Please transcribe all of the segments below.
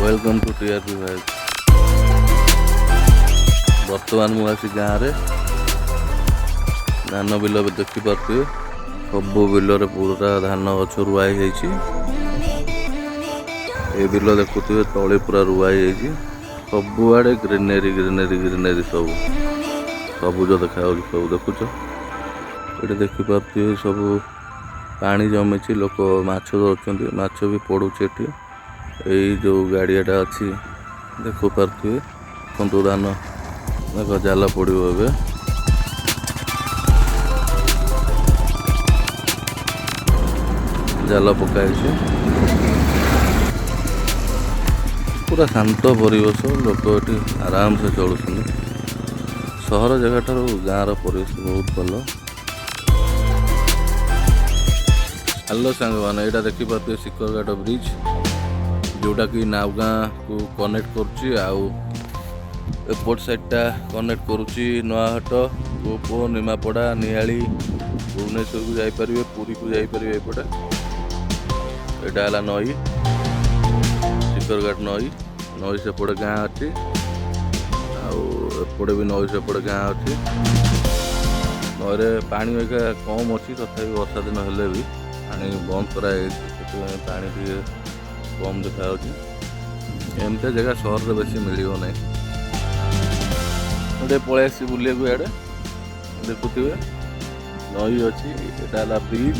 Welcome to TRP भाई। बर्तमान मु आसी गाँव रे धान बिल देखिपे सब बिल पूरा धान गछ रुआई जाइए। ये बिल देखुए तले पूरा रुआई जाइए। सबुआड़े ग्रीनरी ग्रीनरी ग्रीनरी सब सबुज देखा सब देखुच। ये देखिपे सब पानी जमी लोक माछ धरछन्ति माछ भी पड़ुचे। यही जो गाड़ियाटा अच्छी देखो पारे देखो धान देख जाल पड़ो ए जाल पकाई पूरा शांत परिवेश लोक ये आराम से चलुं। सहर जगह ठार गाँव परिवेश बहुत भल। हेलो सांग मैंने यहाँ देखिपे शिकरघाट ब्रिज जोटा कि नावगाँ को कनेक्ट करुच्ची एपट साइडटा कनेक्ट करुच्ची नयाहाट गोपो निमापड़ा नियाली भुवनेश्वर को जापर पुरी को जापर। एपटे यहाँ है नई शिकरघाट नई नई सेपटे गाँ अच्छी आउे भी नई सेपटे गाँ अच्छी। नईरे पानी एका कम अच्छी तथा वर्षा दिन हेले भी पानी बंद कराई पानी टे कम देखा एमती जगह सहर में बेसी मिल ना। गोटे पलि आसी बुले इे देखुए नई अच्छी यहाँ ब्रिज।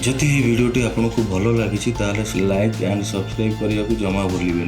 जदि ये वीडियोटी आपको भल लगी लाइक एंड सब्सक्राइब करने को जमा भूलिए।